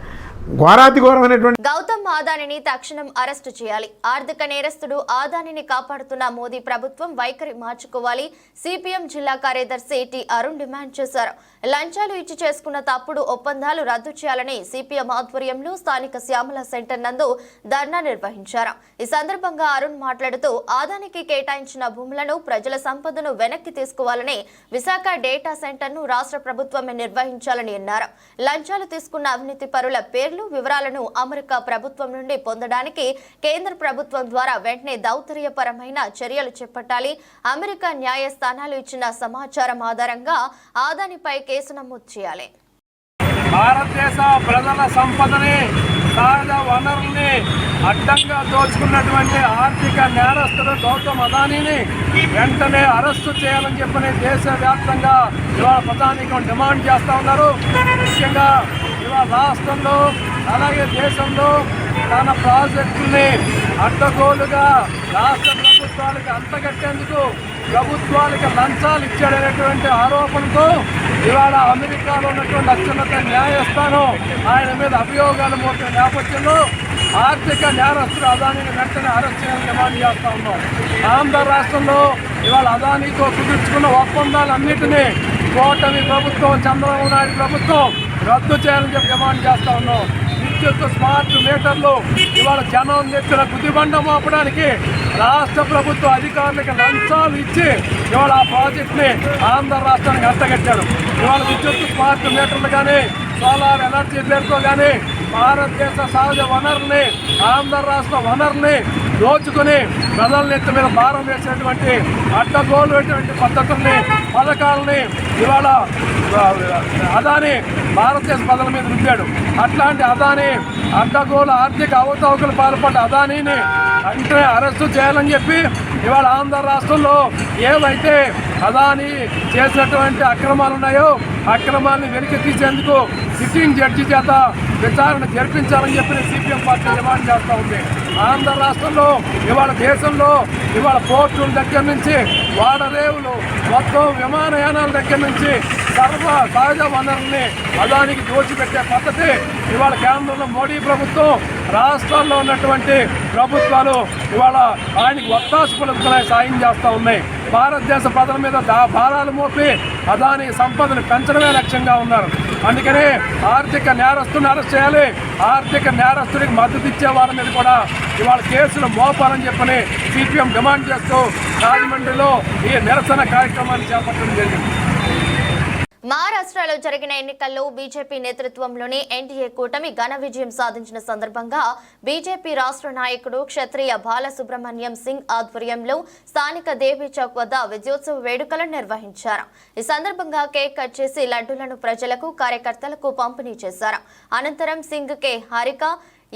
ఘోరాతి ఘోరమైనటువంటి గౌతమ్ అదానిని తక్షణం అరెస్టు చేయాలి. ఆర్థిక నేరస్తుడు అదానిని కాపాడుతున్న మోదీ ప్రభుత్వం వైఖరి మార్చుకోవాలి. సిపిఎం జిల్లా కార్యదర్శి టి అరుణ్ డిమాండ్ చేశారు. లంచాలు ఇచ్చి చేసుకున్న తప్పుడు ఒప్పందాలు రద్దు చేయాలని సిపిఎం ఆధ్వర్యంలో స్థానిక శ్యామల సెంటర్ నందు ధర్నా నిర్వహించారు. ఈ సందర్భంగా అరుణ్ మాట్లాడుతూ అదానికి కేటాయించిన భూములను ప్రజల సంపదను వెనక్కి తీసుకోవాలని, విశాఖ డేటా సెంటర్ ను రాష్ట్ర ప్రభుత్వమే నిర్వహించాలని అన్నారు. లంచాలు తీసుకున్న అవినీతి పరుల పేర్లు వివరాలను అమెరికా ప్రభుత్వం నుండి పొందడానికి కేంద్ర ప్రభుత్వం ద్వారా వెంటనే దౌర్జన్యపరమైన చర్యలు చేపట్టాలి. అమెరికా న్యాయస్థానాలు ఇచ్చిన సమాచారం ఆధారంగా అదానిపై కేసు నమోదు చేయాలి. భారతదేశ ప్రజల సంపదని, సహజ వనరుల్ని అడ్డంగా దోచుకున్నటువంటి ఆర్థిక నేరస్తుడు గౌతమ్ అదానీని వెంటనే అరెస్టు చేయాలని చెప్పని దేశవ్యాప్తంగా ఇవాళ ప్రధానికం డిమాండ్ చేస్తూ ఉన్నారు. ముఖ్యంగా ఇవాళ రాష్ట్రంలో అలాగే దేశంలో తన ప్రాజెక్టుల్ని అడ్డగోలుగా రాష్ట్ర ప్రభుత్వాలకు అంతగట్టేందుకు ప్రభుత్వాలకు లంచాలు ఇచ్చాడనేటువంటి ఆరోపణతో ఇవాళ అమెరికాలో ఉన్నటువంటి అత్యున్నత న్యాయస్థానం ఆయన మీద అభియోగాలు మోపిన నేపథ్యంలో ఆర్థిక నేరస్తుడు అదానీని వెంటనే అరెస్ట్ చేయాలని డిమాండ్ చేస్తూ ఉన్నాం. ఆంధ్ర రాష్ట్రంలో ఇవాళ అదానీతో కుదుర్చుకున్న ఒప్పందాలన్నింటినీ కూటమి ప్రభుత్వం, చంద్రబాబు నాయుడు ప్రభుత్వం రద్దు చేయాలని చెప్పి డిమాండ్ చేస్తూ ఉన్నాం. విద్యుత్ స్మార్ట్ మీటర్లు ఇవాళ జనం నెత్తిన గుదిబండ మోపడానికి రాష్ట్ర ప్రభుత్వ అధికారులకు లంచాలు ఇచ్చి ఇవాళ ఆ ప్రాజెక్ట్ని ఆంధ్ర రాష్ట్రానికి అంతగట్టారు. ఇవాళ విద్యుత్ స్మార్ట్ మీటర్లు కానీ, సోలార్ ఎనర్జీ పేరుతో కానీ భారతదేశ సహజ వనరుల్ని, ఆంధ్ర రాష్ట్ర వనరుల్ని దోచుకుని ప్రజల నెత్తి మీద భారం వేసేటువంటి అడ్డగోలుటువంటి పద్ధతుల్ని, పథకాలని ఇవాళ అదాని భారతదేశ ప్రజల మీద రుద్దాడు. అట్లాంటి అదాని అడ్డగోలు ఆర్థిక అవకతవకలు పాల్పడ్డ అదానీని అంటే అరెస్టు చేయాలని చెప్పి ఇవాళ ఆంధ్ర రాష్ట్రంలో ఏవైతే అదాని చేసినటువంటి అక్రమాలు ఉన్నాయో అక్రమాన్ని వెలికి తీసేందుకు సిట్టింగ్ జడ్జి చేత విచారణ జరిపించాలని చెప్పి సిపిఎం పార్టీ డిమాండ్ చేస్తూ ఉంది. ఆంధ్ర రాష్ట్రంలో ఇవాళ దేశంలో ఇవాళ పోర్టుల దగ్గర నుంచి వాడరేవులు మొత్తం విమానయానాల దగ్గర నుంచి సహజ వనరుల్ని అదానికి దోచిపెట్టే పద్ధతి ఇవాళ కేంద్రంలో మోడీ ప్రభుత్వం, రాష్ట్రాల్లో ఉన్నటువంటి ప్రభుత్వాలు ఇవాళ ఆయనకి ఒత్తాసు పలుకునే సాయం చేస్తూ ఉన్నాయి. భారతదేశ ప్రజల మీద భారాలు మోపి అదాని సంపదను పెంచడమే లక్ష్యంగా ఉన్నారు. అందుకనే ఆర్థిక నేరస్తుని అరెస్ట్ చేయాలి. ఆర్థిక నేరస్తుడికి మద్దతు ఇచ్చే వారి మీద కూడా ఇవాళ కేసులు మోపాలని చెప్పని సిపిఎం డిమాండ్ చేస్తూ రాజమండ్రిలో ఈ నిరసన కార్యక్రమాన్ని చేపట్టడం జరిగింది. మహారాష్ట్రలో జరిగిన ఎన్నికల్లో బీజేపీ నేతృత్వంలోని ఎన్డీఏ కూటమి ఘన విజయం సాధించిన సందర్భంగా బీజేపీ రాష్ట్ర నాయకుడు క్షత్రియ బాలసుబ్రహ్మణ్యం సింగ్ ఆధ్వర్యంలో స్థానిక దేవీ చౌక్ వద్ద విజయోత్సవ వేడుకలను నిర్వహించారు. ఈ సందర్భంగా కేక్ కట్ చేసి లడ్డూలను ప్రజలకు, కార్యకర్తలకు పంపిణీ చేశారు. అనంతరం సింగ్ కే హారిక,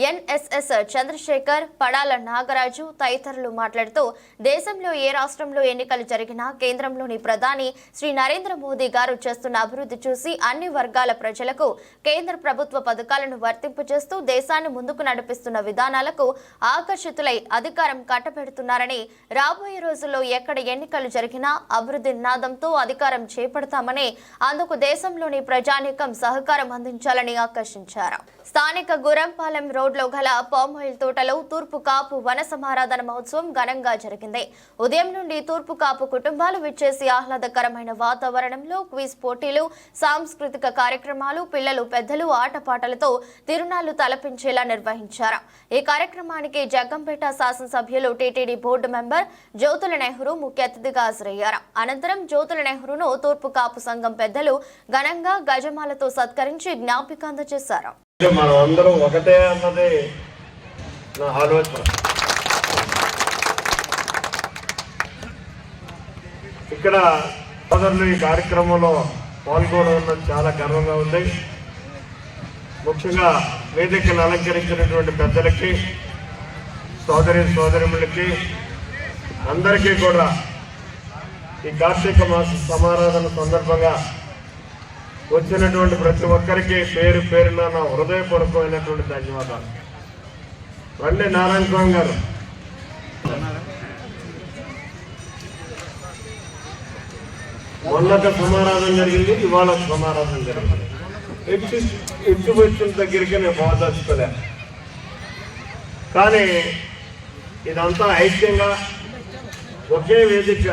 ఎన్ఎస్ఎస్ చంద్రశేఖర్, పడాల నాగరాజు తదితరులు మాట్లాడుతూ దేశంలో ఏ రాష్ట్రంలో ఎన్నికలు జరిగినా కేంద్రంలోని ప్రధాని శ్రీ నరేంద్ర మోదీ గారు చేస్తున్న అభివృద్ధి చూసి అన్ని వర్గాల ప్రజలకు కేంద్ర ప్రభుత్వ పథకాలను వర్తింపజేస్తూ దేశాన్ని ముందుకు నడిపిస్తున్న విధానాలకు ఆకర్షితులై అధికారం కట్టబెడుతున్నారని, రాబోయే రోజుల్లో ఎక్కడ ఎన్నికలు జరిగినా అభివృద్ధి నినాదంతో అధికారం చేపడతామని, అందుకు దేశంలోని ప్రజానీకం సహకారం అందించాలని ఆకర్షించారు. స్థానిక గురంపాలెం రోడ్లో గల పామాయిల్ తోటలో తూర్పు కాపు వన సమారాధన మహోత్సవం ఘనంగా జరిగింది. ఉదయం నుండి తూర్పు కాపు కుటుంబాలు విచ్చేసి ఆహ్లాదకరమైన వాతావరణంలో క్విజ్ పోటీలు, సాంస్కృతిక కార్యక్రమాలు, పిల్లలు పెద్దలు ఆటపాటలతో తిరునాళ్లు తలపించేలా నిర్వహించారు. ఈ కార్యక్రమానికి జగ్గంపేట శాసనసభ్యులు TTD board member Jyothula Nehru ముఖ్య అతిథిగా హాజరయ్యారు. అనంతరం జ్యోతుల నెహ్రూను తూర్పు కాపు సంఘం పెద్దలు ఘనంగా గజమాలతో సత్కరించి జ్ఞాపిక అందజేశారు. మనం అందరం ఒకటే అన్నది నా ఆలోచన. ఇక్కడ సోదరులు ఈ కార్యక్రమంలో పాల్గొనడం చాలా గర్వంగా ఉంది. ముఖ్యంగా వేదికను అలంకరించినటువంటి పెద్దలకి, సోదరిమణులకి అందరికీ కూడా ఈ కార్తీక మాస సమారాధన సందర్భంగా వచ్చినటువంటి ప్రతి ఒక్కరికి పేరు పేరున నా హృదయపూర్వకమైనటువంటి ధన్యవాదాలు. రండి నారాయణ స్వామి గారు. మొన్నక సమారాధన జరిగింది, ఇవాళ సమారాధన జరిగింది. ఎత్తుబొచ్చిన దగ్గరికి నేను బాధపడలే, కానీ ఇదంతా ఐక్యంగా ఒకే వేదిక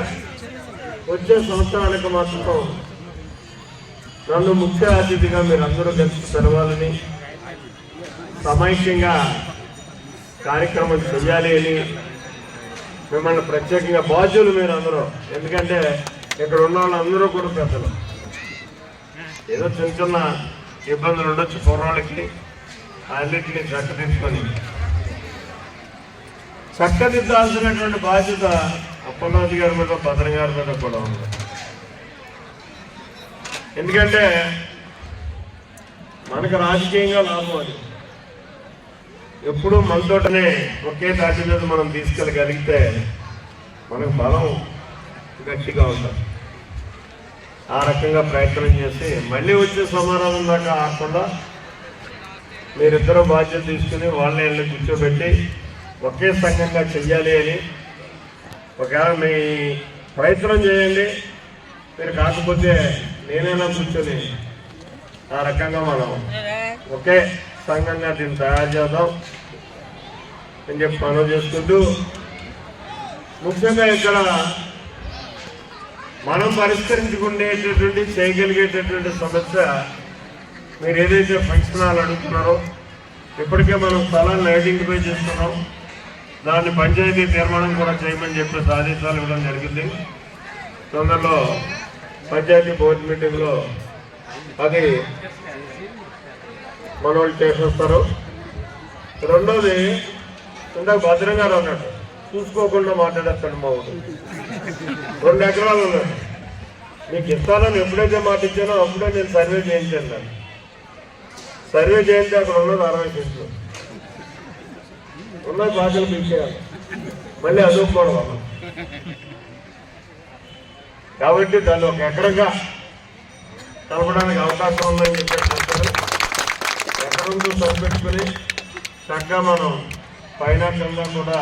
వచ్చే సంవత్సరానికి మాత్రం నన్ను ముఖ్య అతిథిగా మీరు అందరూ కలిసి తెరవాలని, సమైక్యంగా కార్యక్రమం చేయాలి అని మిమ్మల్ని ప్రత్యేకంగా బాధ్యులు మీరు అందరూ. ఎందుకంటే ఇక్కడ ఉన్న వాళ్ళందరూ కూడా పెద్దలు. ఏదో చిన్న చిన్న ఇబ్బందులు ఉండొచ్చు కుర్రాళ్ళకి, అన్నింటినీ చక్కదిద్దాల్సినటువంటి బాధ్యత అప్పలనాథ్ గారి మీద, భద్రం గారి మీద కూడా ఉంది. ఎందుకంటే మనకు రాజకీయంగా లాభం అది. ఎప్పుడూ మనతోటనే ఒకే దాటి మీద మనం తీసుకెళ్ళగలిగితే మనకు బలం గట్టిగా ఉంటుంది. ఆ రకంగా ప్రయత్నం చేసి మళ్ళీ వచ్చే సమారాధన దాకా ఆకుండా మీరిద్దరూ బాధ్యత తీసుకుని వాళ్ళని కూర్చోబెట్టి ఒకే సంఘంగా చెయ్యాలి అని ఒకవేళ మీ ప్రయత్నం చేయండి. మీరు కాకపోతే నేనైనా కూర్చొని ఆ రకంగా మనం ఒకే సంఘంగా దీన్ని తయారు చేద్దాం అని చెప్పి మనవి చేసుకుంటూ, ముఖ్యంగా ఇక్కడ మనం పరిష్కరించుకునేటటువంటి చేయగలిగేటటువంటి సమస్య మీరు ఏదైతే ఫంక్షన్ హాల్ అడుగుతున్నారో, ఇప్పటికే మనం స్థలాన్ని ఐడెంటిఫై చేస్తున్నాం. దాన్ని పంచాయతీ తీర్మానం కూడా చేయమని చెప్పేసి ఆదేశాలు ఇవ్వడం జరిగింది. తొందరలో పంచాయతీ బోర్డు మీటింగ్లో అది మన వాళ్ళు చేసేస్తారు. రెండోది, ఇందాక భద్రం గారు అన్నట్టు చూసుకోకుండా మాట్లాడేస్తాడు మా ఊరు. 2 ఎకరాలు ఉన్నాడు. మీకు ఇస్తానని ఎప్పుడైతే మాట ఇచ్చానో అప్పుడే నేను సర్వే చేయించాను. దాన్ని సర్వే చేయించి అక్కడ ఉన్నది 60 సెంట్లు ఉన్న బాధలు పెంచేయాలి, మళ్ళీ అదుపుకోవడం వల్ల. కాబట్టి దాన్ని 1 ఎకరంగా కలపడానికి అవకాశం ఉందని చెప్పేసి ఎకరంతో సరిపెట్టుకుని చక్కగా మనం పైన కింద కూడా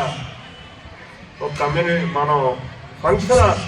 ఒక కమ్యూనిటీ మనం ఫంక్షన్.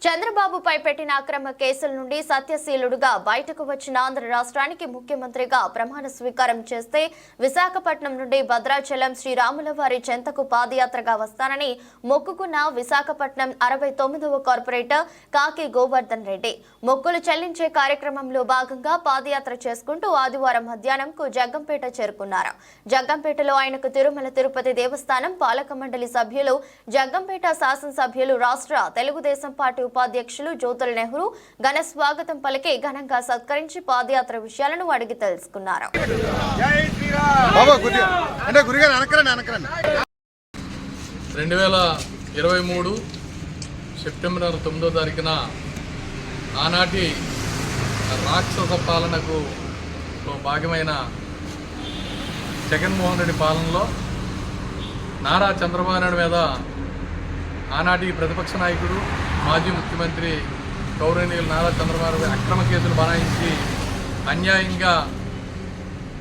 చంద్రబాబుపై పెట్టిన అక్రమ కేసుల నుండి సత్యశీలుడుగా బయటకు వచ్చిన ఆంధ్ర రాష్ట్రానికి ముఖ్యమంత్రిగా ప్రమాణ స్వీకారం చేస్తే విశాఖపట్నం నుండి భద్రాచలం శ్రీరాములవారి చెంతకు పాదయాత్రగా వస్తానని మొక్కుకున్న విశాఖపట్నం 69వ కార్పొరేటర్ కాకి గోవర్ధన్ రెడ్డి మొక్కులు చెల్లించే కార్యక్రమంలో భాగంగా పాదయాత్ర చేసుకుంటూ ఆదివారం మధ్యాహ్నంకు జగ్గంపేట చేరుకున్నారు. జగ్గంపేటలో ఆయనకు తిరుమల తిరుపతి దేవస్థానం పాలక మండలి సభ్యులు, జగ్గంపేట శాసనసభ్యులు, రాష్ట్ర తెలుగుదేశం పార్టీ ఉపాధ్యక్షులు జ్యోతుల నెహ్రూ ఘన స్వాగతం పలికి ఘనంగా సత్కరించి పాదయాత్ర విషయాలను అడిగి తెలుసుకున్నారు. 2023 సెప్టెంబర్ 9వ తారీఖున ఆనాటి రాక్షస పాలనకు భాగమైన జగన్మోహన్ రెడ్డి పాలనలో నారా చంద్రబాబు నాయుడు మీద ఆనాటి ప్రతిపక్ష నాయకుడు, మాజీ ముఖ్యమంత్రి గౌరవనీయులు నారా చంద్రబాబు అక్రమ కేసులు బనాయించి అన్యాయంగా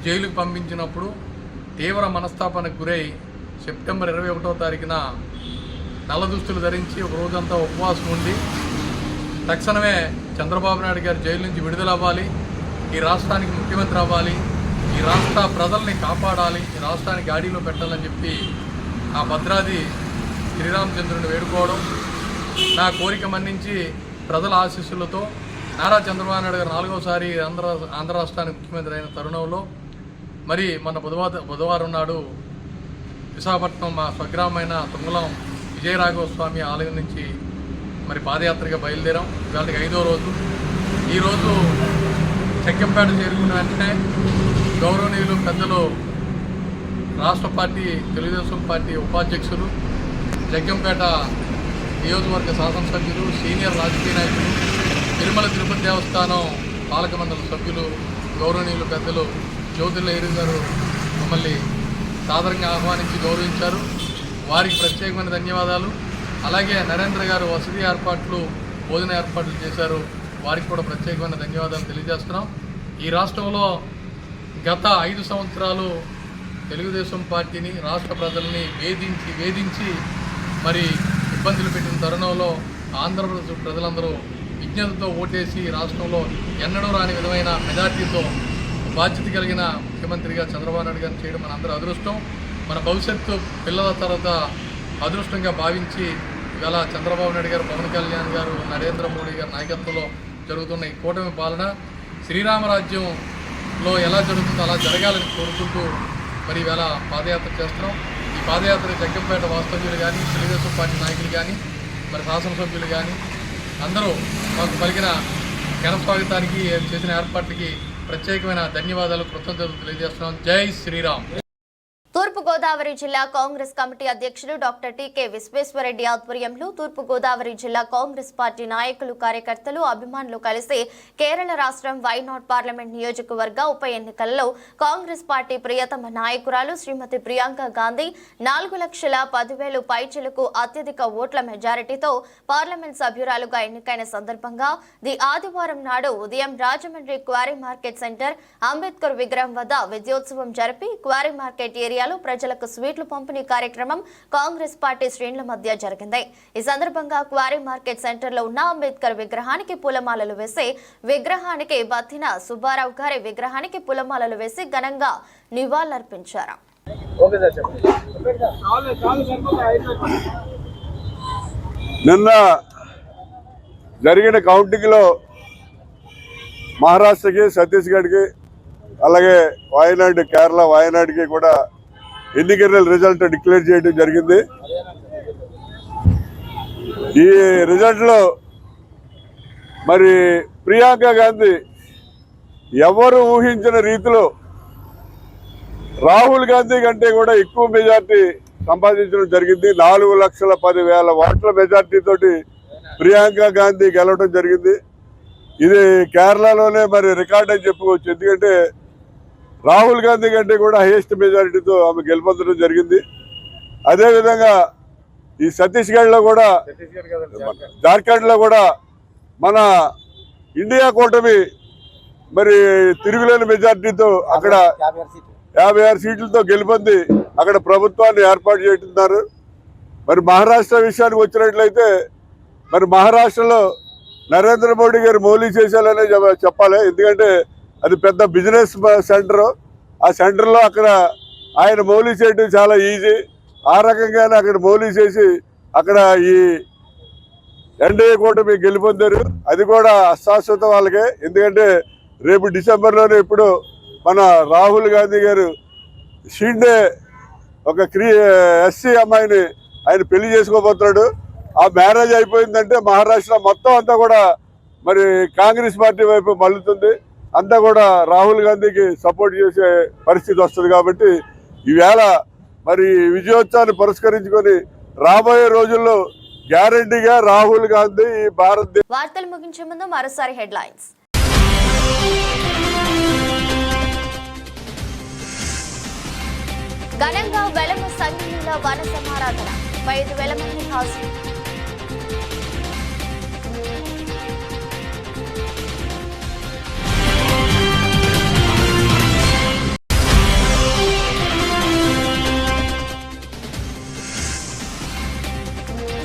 జైలుకు పంపించినప్పుడు తీవ్ర మనస్తాపానికి గురై సెప్టెంబర్ 21వ తారీఖున నల్ల దుస్తులు ధరించి ఒక రోజంతా ఉపవాసం ఉండి తక్షణమే చంద్రబాబు నాయుడు గారు జైలు నుంచి విడుదల అవ్వాలి, ఈ రాష్ట్రానికి ముఖ్యమంత్రి అవ్వాలి, ఈ రాష్ట్ర ప్రజల్ని కాపాడాలి, ఈ రాష్ట్రానికి గాడిలో పెట్టాలని చెప్పి ఆ భద్రాది శ్రీరామచంద్రుని వేడుకోవడం, నా కోరిక మన్నించి ప్రజల ఆశీస్సులతో నారా చంద్రబాబు నాయుడు గారు 4వసారి ఆంధ్ర రాష్ట్రానికి ముఖ్యమంత్రి అయిన తరుణంలో మరి మన బుధవారం నాడు విశాఖపట్నం మా స్వగ్రామైన తుంగలం విజయరాఘవ స్వామి ఆలయం నుంచి మరి పాదయాత్రగా బయలుదేరాం. ఇవాళకి 5వ రోజు. ఈరోజు చెక్కంపేట చేరుకున్న వెంటనే గౌరవనీయులు పెద్దలు రాష్ట్ర పార్టీ తెలుగుదేశం పార్టీ ఉపాధ్యక్షులు, జగ్గంపేట నియోజకవర్గ శాసనసభ్యులు, సీనియర్ రాజకీయ నాయకులు, తిరుమల తిరుపతి దేవస్థానం పాలక మండలి సభ్యులు, గౌరవనీయులు పెద్దలు జ్యోతుల నెహ్రూ గారు మమ్మల్ని సాదరంగా ఆహ్వానించి గౌరవించారు. వారికి ప్రత్యేకమైన ధన్యవాదాలు. అలాగే నరేంద్ర గారు వసతి ఏర్పాట్లు, భోజన ఏర్పాట్లు చేశారు. వారికి కూడా ప్రత్యేకమైన ధన్యవాదాలు తెలియజేస్తున్నాం. ఈ రాష్ట్రంలో గత 5 సంవత్సరాలు తెలుగుదేశం పార్టీని, రాష్ట్ర ప్రజల్ని వేధించి మరి ఇబ్బందులు పెట్టిన తరుణంలో ఆంధ్రప్రదేశ్ ప్రజలందరూ విజ్ఞతతో ఓటేసి రాష్ట్రంలో ఎన్నడూ రాని విధమైన మెజార్టీతో బాధ్యత కలిగిన ముఖ్యమంత్రిగా చంద్రబాబు నాయుడు గారిని చేయడం మన అందరూ అదృష్టం. మన భవిష్యత్తు పిల్లల తర్వాత అదృష్టంగా భావించి ఇవాళ చంద్రబాబు నాయుడు గారు, పవన్ కళ్యాణ్ గారు, నరేంద్ర మోడీ గారి నాయకత్వంలో జరుగుతున్న ఈ కూటమి పాలన శ్రీరామరాజ్యంలో ఎలా జరుగుతుందో అలా జరగాలని కోరుకుంటూ మరి ఇవాళ పాదయాత్ర చేస్తున్నాం. ఈ పాదయాత్ర జగ్గంపేట వాస్తవ్యులు కానీ, తెలుగుదేశం పార్టీ నాయకులు కానీ, మరి శాసనసభ్యులు కానీ అందరూ మాకు పలికిన ఘనస్వాగతానికి, చేసిన ఏర్పాట్లకి ప్రత్యేకమైన ధన్యవాదాలు, కృతజ్ఞతలు తెలియజేస్తున్నాం. జై శ్రీరామ్. తూర్పుగోదావరి జిల్లా కాంగ్రెస్ కమిటీ అధ్యక్షుడు డాక్టర్ టీకే విశ్వేశ్వరరెడ్డి ఆధ్వర్యంలో తూర్పుగోదావరి జిల్లా కాంగ్రెస్ పార్టీ నాయకులు, కార్యకర్తలు, అభిమానులు కలిసి కేరళ రాష్ట్రం వైనాడ్ పార్లమెంట్ నియోజకవర్గ ఉప ఎన్నికల్లో కాంగ్రెస్ పార్టీ ప్రియతమ నాయకురాలు శ్రీమతి ప్రియాంక గాంధీ 4,10,000 పైచిలకు అత్యధిక ఓట్ల మెజారిటీతో పార్లమెంట్ సభ్యురాలుగా ఎన్నికైన సందర్భంగా ఆదివారం నాడు ఉదయం Rajahmundry quarry market centre Ambedkar విగ్రహం వద్ద విజయోత్సవం జరిపి క్వారీ మార్కెట్ ఏరియా ప్రజలకు స్వీట్లు పంపిణీ కార్యక్రమం కాంగ్రెస్ పార్టీ శ్రేణుల మధ్య జరిగింది. ఈ సందర్భంగా క్వారీ మార్కెట్ సెంటర్ లో ఉన్న అంబేద్కర్ విగ్రహానికి పూలమాలలు వేసి, విగ్రహానికి బత్తిన సుబ్బారావు గారి విగ్రహానికి పూలమాలలు వేసి ఘనంగా నివాళులర్పించారు. నిన్న జరిగిన కౌంటింగ్ లో మహారాష్ట్రకి, ఛత్తీస్గఢ్కి, అలాగే వాయనాడ్, కేరళ వాయనాడ్కి కూడా ఎన్నికల రిజల్ట్ డిక్లేర్ చేయడం జరిగింది. ఈ రిజల్ట్ లో మరి ప్రియాంక గాంధీ ఎవరు ఊహించిన రీతిలో రాహుల్ గాంధీ కంటే కూడా ఎక్కువ మెజార్టీ సంపాదించడం జరిగింది. 4,10,000 ఓట్ల మెజార్టీ తోటి ప్రియాంక గాంధీ గెలవడం జరిగింది. ఇది కేరళలోనే మరి రికార్డ్ అని చెప్పుకోవచ్చు. ఎందుకంటే రాహుల్ గాంధీ కంటే కూడా హైయెస్ట్ మెజారిటీతో ఆమె గెలుపొందడం జరిగింది. అదేవిధంగా ఈ ఛత్తీస్గఢ్లో కూడా, జార్ఖండ్లో కూడా మన ఇండియా కూటమి మరి తిరుగులేని మెజార్టీతో అక్కడ 56 సీట్లతో గెలుపొంది అక్కడ ప్రభుత్వాన్ని ఏర్పాటు చేస్తున్నారు. మరి మహారాష్ట్ర విషయానికి వచ్చినట్లయితే మరి మహారాష్ట్రలో నరేంద్ర మోడీ గారు మోలీ చేశారనే చెప్పాలి. ఎందుకంటే అది పెద్ద బిజినెస్ సెంటర్. ఆ సెంటర్లో అక్కడ ఆయన మౌలీ చేయడం చాలా ఈజీ. ఆ రకంగానే అక్కడ మౌలీ చేసి అక్కడ ఈ ఎన్డీఏ కూటమి గెలుపొందారు. అది కూడా అశాశ్వత వాళ్ళకే. ఎందుకంటే రేపు డిసెంబర్లోనే ఇప్పుడు మన రాహుల్ గాంధీ గారు షిండే ఒక ఎస్సీ అమ్మాయిని ఆయన పెళ్లి చేసుకోబోతున్నాడు. ఆ మ్యారేజ్ అయిపోయిందంటే మహారాష్ట్ర మొత్తం అంతా కూడా మరి కాంగ్రెస్ పార్టీ వైపు మళ్ళుతుంది. అంతా కూడా రాహుల్ గాంధీకి సపోర్ట్ చేసే పరిస్థితి వస్తుంది. కాబట్టి ఈవేళ మరి విజయోత్సవాన్ని పురస్కరించుకొని రాబోయే రోజుల్లో గ్యారంటీగా రాహుల్ గాంధీ భారతదేశ. వార్తలు ముగించే ముందు మరోసారి హెడ్లైన్స్. ఘనంగా వెలమ సంఘీయుల వన సమారాధన, 5,000 మంది హాజరు.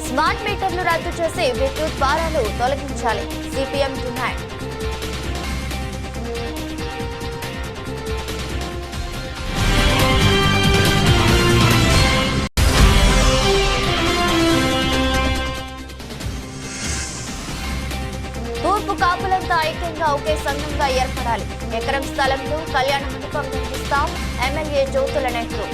స్మార్ట్ మీటర్లు రద్దు చేసి విద్యుత్ భారాలు తొలగించాలి, సిపిఎం డిమాండ్. తూర్పు కాపులంతా ఐక్యంగా ఒకే సంఘంగా ఏర్పడాలి, ఎకరం స్థలంలో కళ్యాణ మండపం నిర్మిస్తాం, ఎమ్మెల్యే జ్యోతుల నెహ్రూ.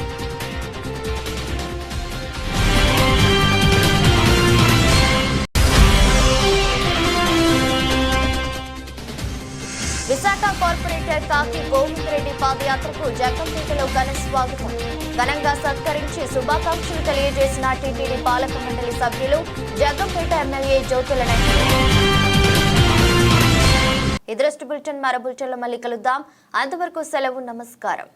విశాఖ కార్పొరేటర్ కాకి గోవిందరెడ్డి పాదయాత్రకు జగ్గంపేటలో ఘన స్వాగతం, ఘనంగా సత్కరించి శుభాకాంక్షలు తెలియజేసిన టీటీడీ పాలక మండలి సభ్యులు, జగ్గంపేట ఎమ్మెల్యే జ్యోతుల నెహ్రూ. ఈ దృష్టి బులెటిన్ మరో బులెటిన్లో మళ్ళీ కలుద్దాం. అంతవరకు సెలవు, నమస్కారం.